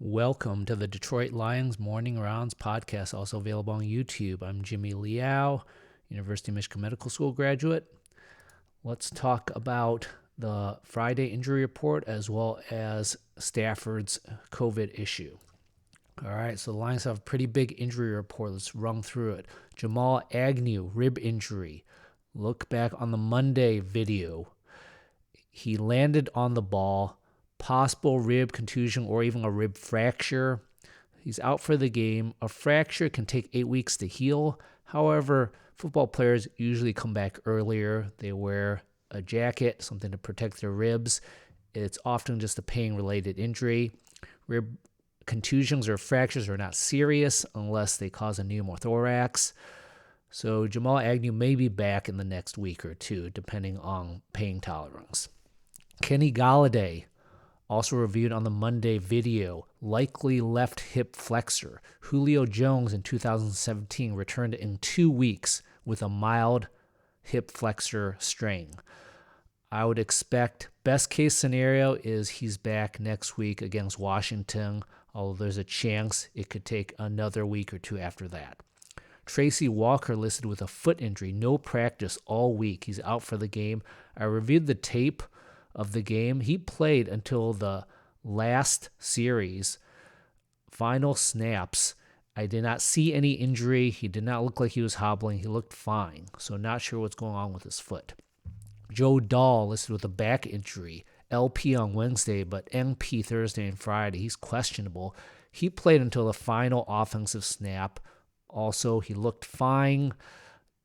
Welcome to the Detroit Lions Morning Rounds podcast, also available on YouTube. I'm Jimmy Liao, University of Michigan Medical School graduate. Let's talk about the Friday injury report as well as Stafford's COVID issue. All right, so the Lions have a pretty big injury report. Let's run through it. Jamal Agnew, rib injury. Look back on the Monday video. He landed on the ball. Possible rib contusion or even a rib fracture. He's out for the game. A fracture can take 8 weeks to heal. However, football players usually come back earlier. They wear a jacket, something to protect their ribs. It's often just a pain-related injury. Rib contusions or fractures are not serious unless they cause a pneumothorax. So Jamal Agnew may be back in the next week or two, depending on pain tolerance. Kenny Golladay, also reviewed on the Monday video, likely left hip flexor. Julio Jones in 2017 returned in 2 weeks with a mild hip flexor strain. I would expect best case scenario is he's back next week against Washington, although there's a chance it could take another week or two after that. Tracy Walker listed with a foot injury, no practice all week. He's out for the game. I reviewed the tape of the game. He played until the last series, final snaps. I did not see any injury. He did not look like he was hobbling. He looked fine, so not sure what's going on with his foot. Joe Dahl listed with a back injury, LP on Wednesday, but NP Thursday and Friday. He's questionable. He played until the final offensive snap. Also, he looked fine.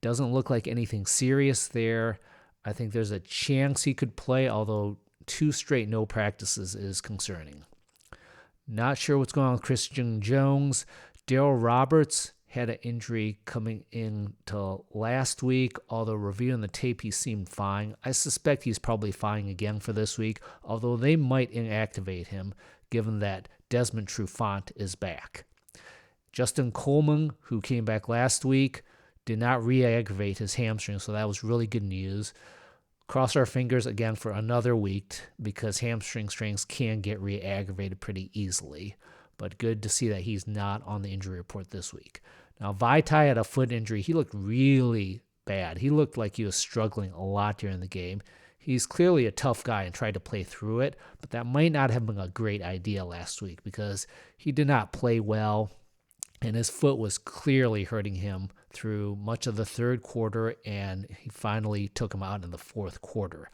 Doesn't look like anything serious there. I think there's a chance he could play, although 2 straight no practices is concerning. Not sure what's going on with Christian Jones. Darryl Roberts had an injury coming into last week, although reviewing the tape, he seemed fine. I suspect he's probably fine again for this week, although they might inactivate him, given that Desmond Trufant is back. Justin Coleman, who came back last week, did not re-aggravate his hamstring, so that was really good news. Cross our fingers again for another week because hamstring strains can get re-aggravated pretty easily, but good to see that he's not on the injury report this week. Now, Vaitai had a foot injury. He looked really bad. He looked like he was struggling a lot during the game. He's clearly a tough guy and tried to play through it, but that might not have been a great idea last week because he did not play well, and his foot was clearly hurting him through much of the third quarter, and he finally took him out in the fourth quarter.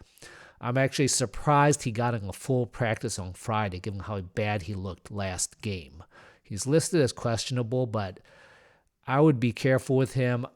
I'm actually surprised he got in a full practice on Friday, given how bad he looked last game. He's listed as questionable, but I would be careful with him.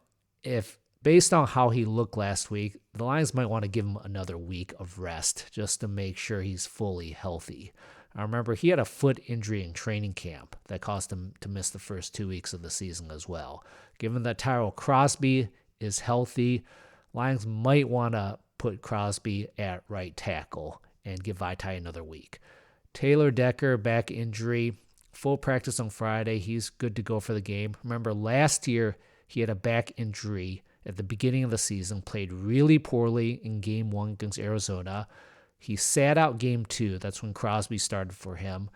If, based on how he looked last week, the Lions might want to give him another week of rest just to make sure he's fully healthy. I remember he had a foot injury in training camp that caused him to miss the first 2 weeks of the season as well. Given that Crosby is healthy, Lions might want to put Crosby at right tackle and give Vaitai another week. Taylor Decker, back injury, full practice on Friday. He's good to go for the game. Remember, last year he had a back injury at the beginning of the season, played really poorly in Game 1 against Arizona. He sat out Game 2. That's when Crosby started for him.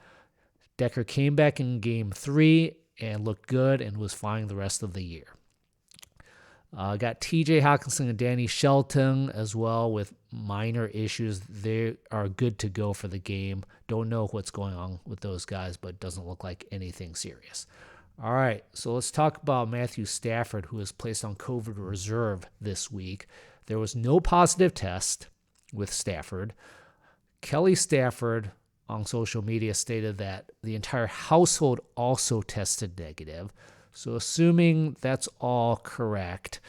Decker came back in Game 3 and looked good and was fine the rest of the year. Got TJ Hawkinson and Danny Shelton as well with minor issues. They are good to go for the game. Don't know what's going on with those guys, but doesn't look like anything serious. All right, so let's talk about Matthew Stafford, who was placed on COVID reserve this week. There was no positive test with Stafford. Kelly Stafford on social media stated that the entire household also tested negative. So assuming that's all correct,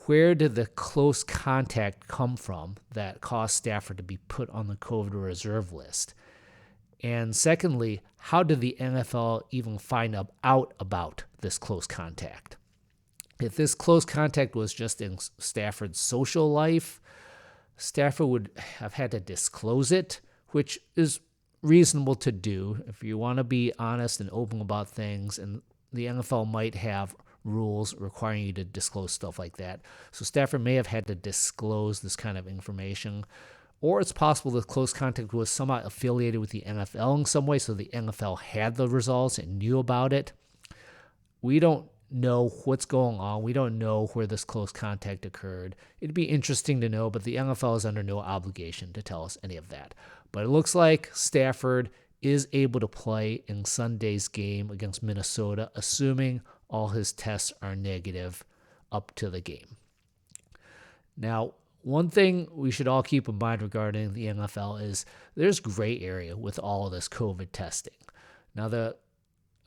where did the close contact come from that caused Stafford to be put on the COVID reserve list? And secondly, how did the NFL even find out about this close contact? If this close contact was just in Stafford's social life, Stafford would have had to disclose it, which is reasonable to do if you want to be honest and open about things, and the NFL might have rules requiring you to disclose stuff like that. So Stafford may have had to disclose this kind of information. Or it's possible the close contact was somewhat affiliated with the NFL in some way, so the NFL had the results and knew about it. We don't know what's going on. We don't know where this close contact occurred. It'd be interesting to know, but the NFL is under no obligation to tell us any of that. But it looks like Stafford is able to play in Sunday's game against Minnesota, assuming all his tests are negative up to the game. Now, one thing we should all keep in mind regarding the NFL is there's gray area with all of this COVID testing. Now,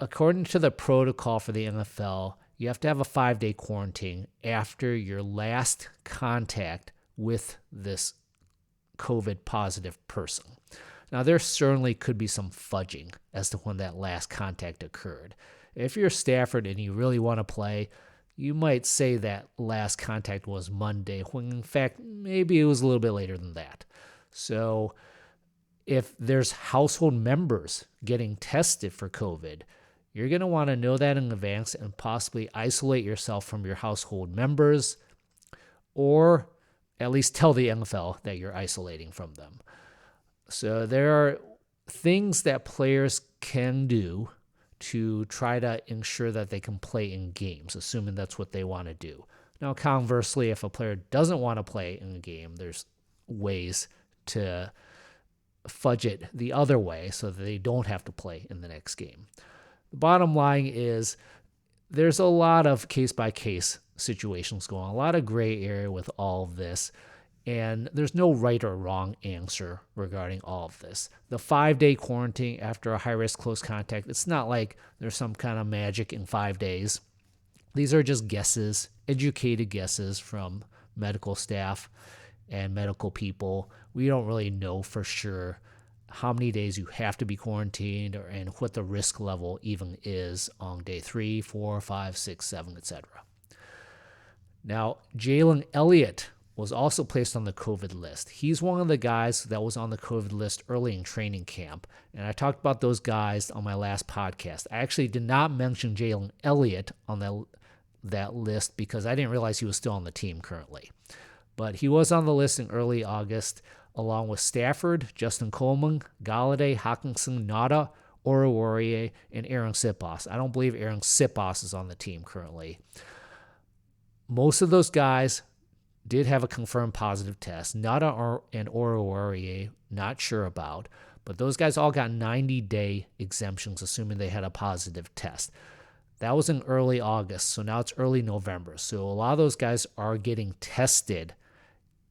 according to the protocol for the NFL, you have to have a 5-day quarantine after your last contact with this COVID positive person. Now, there certainly could be some fudging as to when that last contact occurred. If you're Stafford and you really want to play, you might say that last contact was Monday, when in fact, maybe it was a little bit later than that. So if there's household members getting tested for COVID, you're going to want to know that in advance and possibly isolate yourself from your household members, or at least tell the NFL that you're isolating from them. So there are things that players can do to try to ensure that they can play in games, assuming that's what they want to do. Now, conversely, if a player doesn't want to play in a game, there's ways to fudge it the other way so that they don't have to play in the next game. The bottom line is there's a lot of case-by-case situations going on, a lot of gray area with all of this, and there's no right or wrong answer regarding all of this. The 5-day quarantine after a high-risk close contact, it's not like there's some kind of magic in 5 days. These are just guesses, educated guesses from medical staff and medical people. We don't really know for sure how many days you have to be quarantined and what the risk level even is on day 3, 4, 5, 6, 7, etc. Now, Jalen Elliott was also placed on the COVID list. He's one of the guys that was on the COVID list early in training camp, and I talked about those guys on my last podcast. I actually did not mention Jalen Elliott on that list because I didn't realize he was still on the team currently. But he was on the list in early August, along with Stafford, Justin Coleman, Golladay, Hawkinson, Nada, Oruwariye, and Aaron Sipos. I don't believe Aaron Sipos is on the team currently. Most of those guys did have a confirmed positive test. Nada and Oruwariye, not sure about, but those guys all got 90-day exemptions, assuming they had a positive test. That was in early August, so now it's early November. So a lot of those guys are getting tested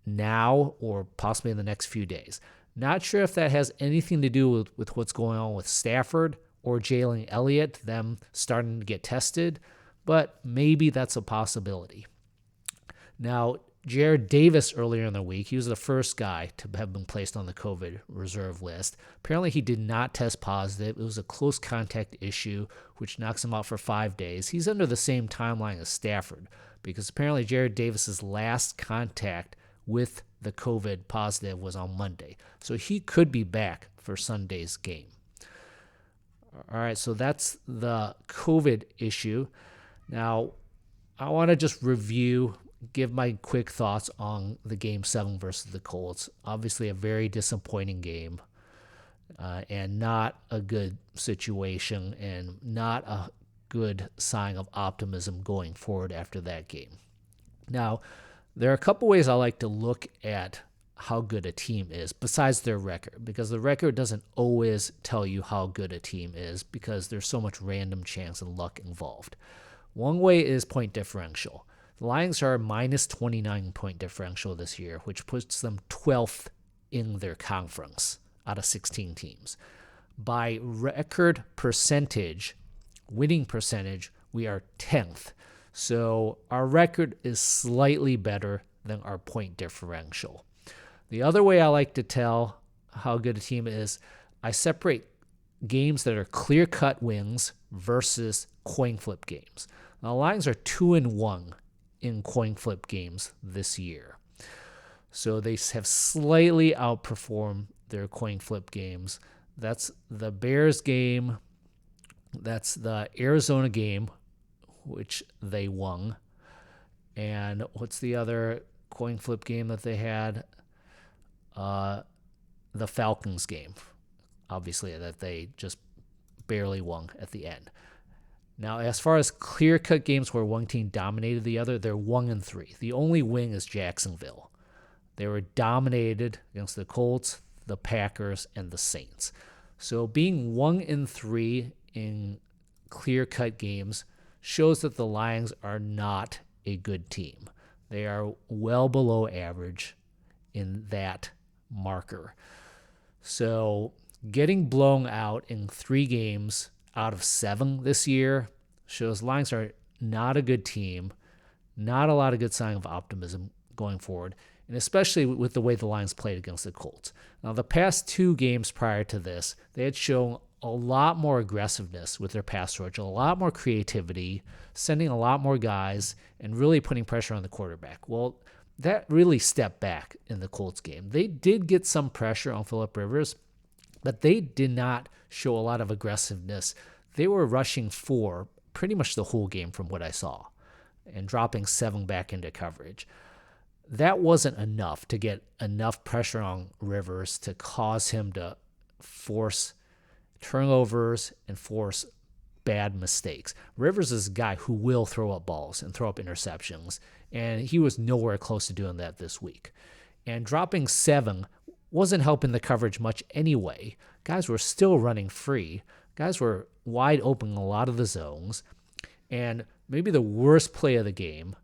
now or possibly in the next few days. Not sure if that has anything to do with what's going on with Stafford or Jalen Elliott, them starting to get tested, but maybe that's a possibility. Now, Jared Davis earlier in the week, he was the first guy to have been placed on the COVID reserve list. Apparently, he did not test positive. It was a close contact issue, which knocks him out for 5 days. He's under the same timeline as Stafford because apparently Jared Davis's last contact with the COVID positive was on Monday. So he could be back for Sunday's game. All right, so that's the COVID issue. Now, I want to just give my quick thoughts on the Game 7 versus the Colts. Obviously a very disappointing game and not a good situation and not a good sign of optimism going forward after that game. Now, there are a couple ways I like to look at how good a team is besides their record, because the record doesn't always tell you how good a team is because there's so much random chance and luck involved. One way is point differential. The Lions are a minus 29 point differential this year, which puts them 12th in their conference out of 16 teams. By record percentage, winning percentage, we are 10th. So our record is slightly better than our point differential. The other way I like to tell how good a team is, I separate games that are clear-cut wins versus coin flip games. Now, the Lions are 2-1 in coin flip games this year. So they have slightly outperformed their coin flip games. That's the Bears game. That's the Arizona game, which they won. And what's the other coin flip game that they had? the Falcons game, obviously, that they just barely won at the end. Now, as far as clear-cut games where one team dominated the other, they're 1-3. The only win is Jacksonville. They were dominated against the Colts, the Packers, and the Saints. So being 1-3 in clear-cut games shows that the Lions are not a good team. They are well below average in that marker. So getting blown out in 3 games out of 7 this year shows Lions are not a good team, not a lot of good sign of optimism going forward, and especially with the way the Lions played against the Colts. Now, the past 2 games prior to this, they had shown a lot more aggressiveness with their pass rush, a lot more creativity, sending a lot more guys, and really putting pressure on the quarterback. Well, that really stepped back in the Colts game. They did get some pressure on Phillip Rivers, but they did not show a lot of aggressiveness. They were rushing 4 pretty much the whole game from what I saw and dropping 7 back into coverage. That wasn't enough to get enough pressure on Rivers to cause him to force turnovers and force bad mistakes. Rivers is a guy who will throw up balls and throw up interceptions, and he was nowhere close to doing that this week. And dropping 7 wasn't helping the coverage much anyway. Guys were still running free. Guys were wide open in a lot of the zones. And maybe the worst play of the game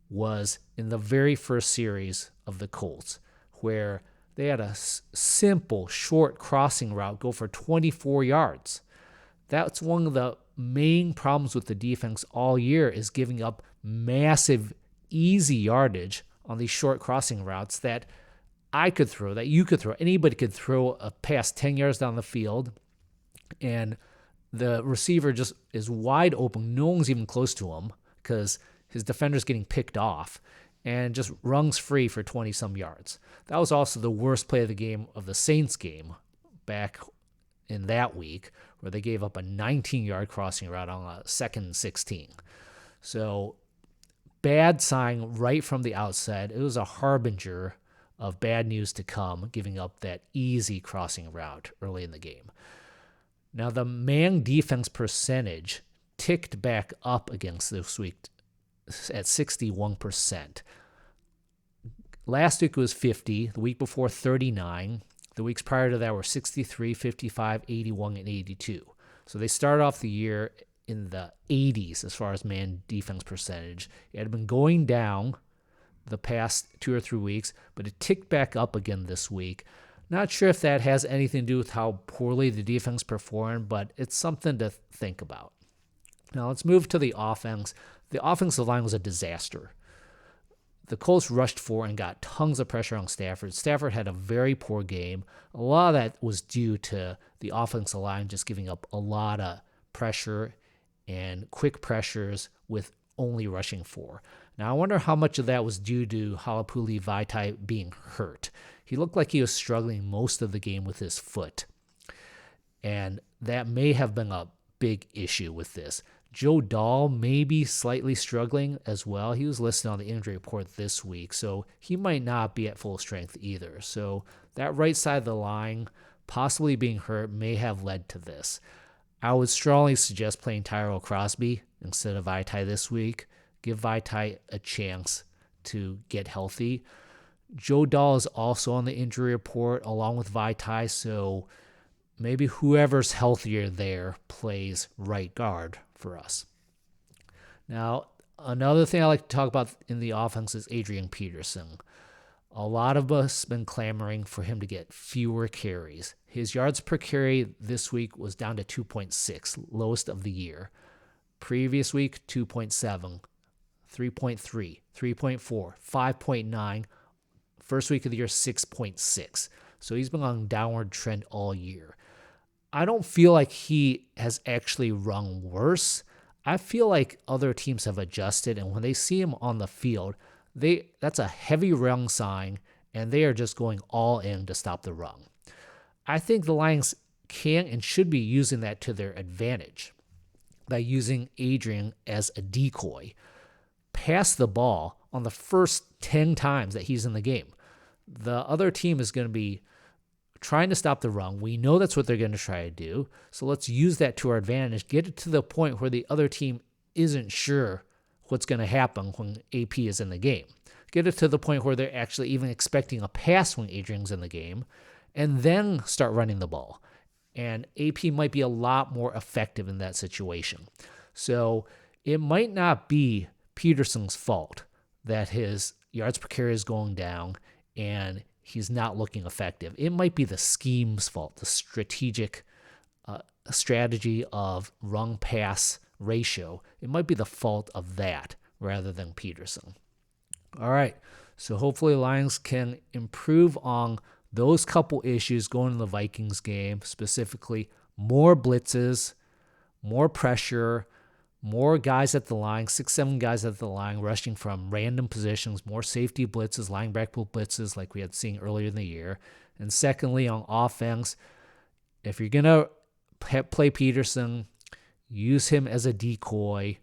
was in the very first series of the Colts, where they had a simple, short crossing route go for 24 yards. That's one of the main problems with the defense all year, is giving up massive, easy yardage on these short crossing routes that I could throw, that you could throw. Anybody could throw a pass 10 yards down the field, and the receiver just is wide open. No one's even close to him because his defender's getting picked off, and just runs free for 20-some yards. That was also the worst play of the game of the Saints game back in that week, where they gave up a 19-yard crossing route on a 2nd and 16. So bad sign right from the outset. It was a harbinger of bad news to come, giving up that easy crossing route early in the game. Now, the man defense percentage ticked back up against this week at 61%. Last week was 50, the week before 39. The weeks prior to that were 63, 55, 81, and 82. So they started off the year in the 80s as far as man defense percentage. It had been going down the past 2 or 3 weeks, but it ticked back up again this week. Not sure if that has anything to do with how poorly the defense performed, but it's something to think about. Now let's move to the offense. The offensive line was a disaster. The Colts rushed 4 and got tons of pressure on Stafford. Stafford had a very poor game. A lot of that was due to the offensive line just giving up a lot of pressure and quick pressures with only rushing 4. Now, I wonder how much of that was due to Halapuli Vaitai being hurt. He looked like he was struggling most of the game with his foot, and that may have been a big issue with this. Joe Dahl may be slightly struggling as well. He was listed on the injury report this week, so he might not be at full strength either. So that right side of the line possibly being hurt may have led to this. I would strongly suggest playing Tyrell Crosby instead of Vaitai this week. Give Vaitai a chance to get healthy. Joe Dahl is also on the injury report along with Vaitai, so maybe whoever's healthier there plays right guard for us. Now, another thing I like to talk about in the offense is Adrian Peterson. A lot of us have been clamoring for him to get fewer carries. His yards per carry this week was down to 2.6, lowest of the year. Previous week, 2.7, 3.3, 3.4, 5.9. First week of the year, 6.6. So he's been on a downward trend all year. I don't feel like he has actually run worse. I feel like other teams have adjusted, and when they see him on the field, that's a heavy run sign, and they are just going all in to stop the run. I think the Lions can and should be using that to their advantage by using Adrian as a decoy. Pass the ball on the first 10 times that he's in the game. the other team is going to be trying to stop the run. We know that's what they're going to try to do. So let's use that to our advantage. Get it to the point where the other team isn't sure what's going to happen when AP is in the game. Get it to the point where they're actually even expecting a pass when Adrian's in the game, and then start running the ball. And AP might be a lot more effective in that situation. So it might not be Peterson's fault that his yards per carry is going down and he's not looking effective. It might be the scheme's fault, the strategy of run-pass ratio. It might be the fault of that rather than Peterson. All right, so hopefully Lions can improve on those couple issues going to the Vikings game, specifically more blitzes, more pressure, more guys at the line, 6-7 guys at the line rushing from random positions, more safety blitzes, linebacker blitzes like we had seen earlier in the year. And secondly, on offense, if you're going to play Peterson, use him as a decoy,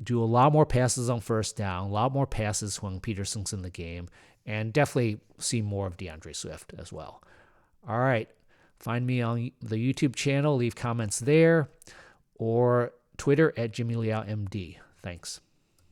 do a lot more passes on first down, a lot more passes when Peterson's in the game, and definitely see more of DeAndre Swift as well. All right, find me on the YouTube channel, leave comments there, or Twitter at JimmyLealMD. Thanks.